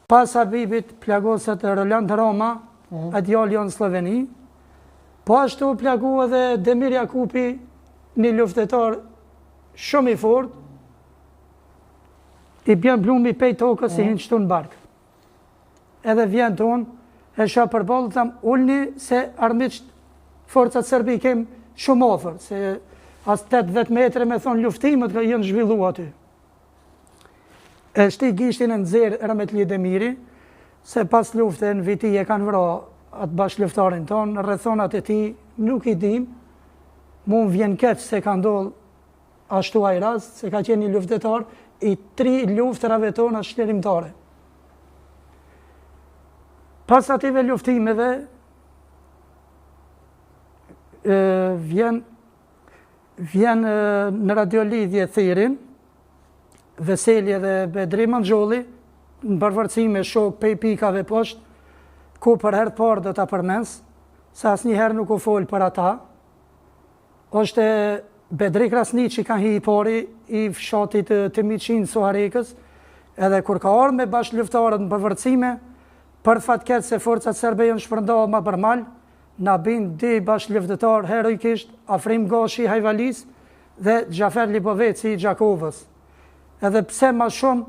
pas Habibit plagosat Roland Roma, a djali jo në Sloveni, po ashtu plagu edhe Demir Jakupi, një luftetar shumë i fort, i bjen blumi pej tokës i hinë qëtu në barkë. Edhe vjen tonë, e shë përballë, tham, ullni se armiqt forcat Serbi kem shumë ofër, se as 8-10 metre me thonë luftimet ka jenë zhvillu aty. E shti gishtin e nëzirë Rahmetli Demiri, se pas lufte në viti e kanë vra atë bashkë luftarin tonë, rrethonat e ti nuk i dim, mu më vjen keq se ka ndollë ashtu ai rast, se ka qenë një luftetar i 3 luftrave tona shlerimtare. Pas ative luftimeve, vjen në radiolidhje Thirin, Veselje dhe Bedri Manxholli, në përvërci me shok pej pikave poshtë, ku për herë parë do ta përmens, se asnjëherë nuk u fol për ata. Është Bedri Krasniqi ka hi i pari i fshatit të Miqin Suharekës, edhe kur ka ardhur me bashkë luftarët në përvërcime, për fatkeq se forcat serbe janë shpërndarë më përmal, na bin 2 bashkë luftetar heroikisht, Afrim Gashi i Hajvalis dhe Xhafer Lipoveci i Gjakovës. Edhe pse ma shumë,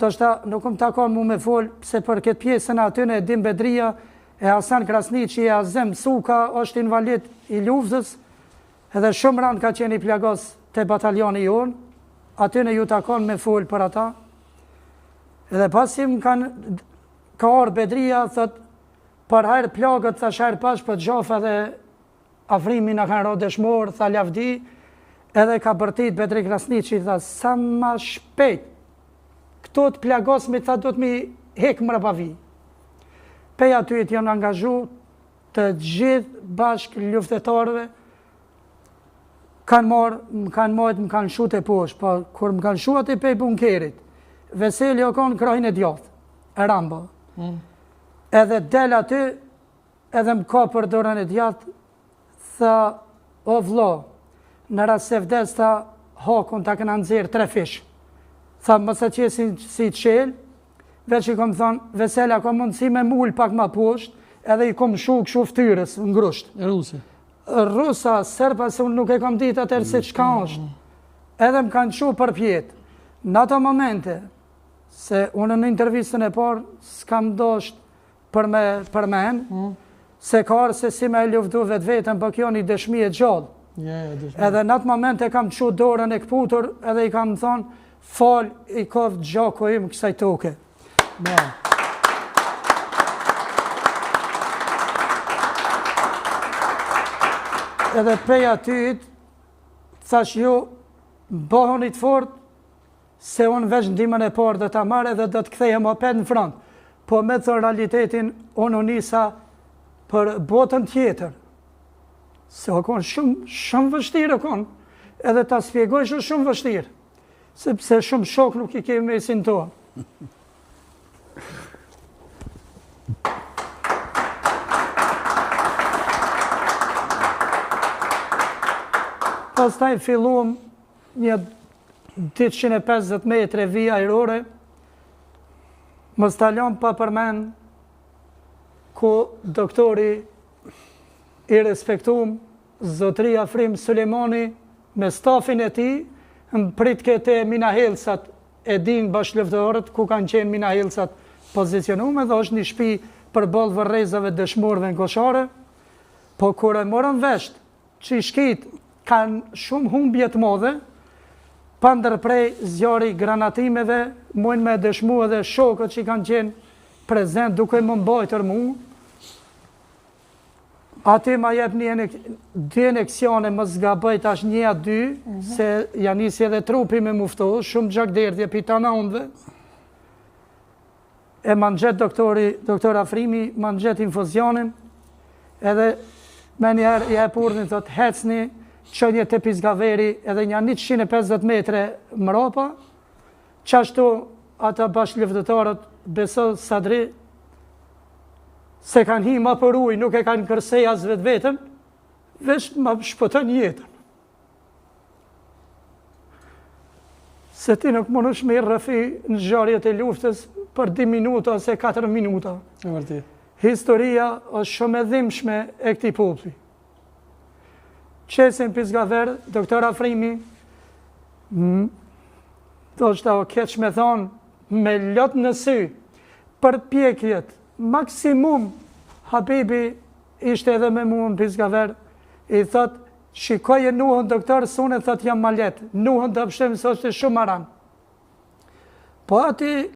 do shta nuk më takon mu me fol, pse për këtë pjesën aty në Edim Bedria, e Hasan Krasniqi, e Azem Suka, është invalid i luftës, edhe shumë rand ka qenë i plagos të bataljoni jonë, aty në ju takon me fol për ata. Edhe pasim ka orë Bedria, thot, për hajrë plagët, thash hajrë pash për Gjafa dhe Afrimi në kanë ro dëshmor, tha lavdi, edhe ka bërtit Bedri Krasniqi, tha, sa ma shpejt, këto të plagosmi, tha, do të mi hek mrapa vi. Pej aty të janë angazhu të gjithë bashkë luftetarëve, më kanë shu të poshtë, po kur më kanë shu aty pej bunkerit, Veseli o konë krajnë e djathë, e Rambo. Edhe del aty, edhe më ka për dorën e djathë, tha, o vlo, në rast se vdes, tha, hakun ta këna nëzirë 3 fish. Tha, mësa qesin si qelë, veç i kom thonë, Vesela, ka mundësi me mull pak ma poshtë, edhe i kom shu këshu ftyrës, në grusht. Rusa, Serba, se unë nuk e kom ditë atër se qka është. Edhe më kanë shu për pjetë. Në ato momente, se unë në intervjistën e parë, s'kam dosht për menë, se ka arë se si me e luftu vetë vetën, për kjo një dëshmi e gjallë. Edhe në atë moment e kam qu dorën e këputur, edhe i kam thonë, fal i kovë gjako im kësaj toke. Edhe prej atyt, thash ju, bëhonit fort, se unë veç ndimën e parë dhe ta marrë edhe dhe të kthejem opet në front. Po me të realitetin, unë unisa për botën tjetër. Se o konë shumë vështirë o konë, edhe ta spjegoj shumë vështirë, sepse shumë shok nuk i kemi mesin tonë. Pastaj filluam një 850 metre vija ajrore, më stalon pa përmen ku doktori i respektum zotri Afrim Sulemani me stafin e ti, më prit këtë Mina Helsat e din bashkëluftarët ku kanë qenë Mina Helsat pozicionume dhe është një shtëpi për ballë vërrezave dëshmorëve në Koshare, po kur e morën vesht që i shkit kanë shumë humbje të madhe, pa ndërprej zjarri granatimeve, mujnë me dëshmu edhe shokët që i kanë qenë prezent duke më mbajtër mu. Aty ma jep 2 aneksione më zgabëjt ashtë 1-2, se janë nisi edhe trupi me muftohë, shumë gjakderdhje pitana ondve. E ma në gjetë doktor Afrimi, ma në gjetë infuzionin, edhe me njerë i e purdin, thot, hecni, qënje të Pizgaveri, edhe një 150 metre mrapa, qashtu ata bashkëluftarët beso Sadri, se kanë hi ma për ujë, nuk e kanë kërsej as vetë vetën, veç ma shpëtën jetën. Se ti nuk mund është mirë rëfi në zjarjet e luftës, për 2 minuta ose 4 minuta. E vërtet. Historia është shumë e dhimbshme e këtij populli. Qesin Pizgaver, doktor Afrimi, do shta o keq me thonë, me lot në sy, për pjekjet, maksimum, Habibi ishte edhe me mua në Pizgaver, i thot, shikoje Nuhën doktor, sune thot jam malet, Nuhën të pështem sot është shumë aran. Po ati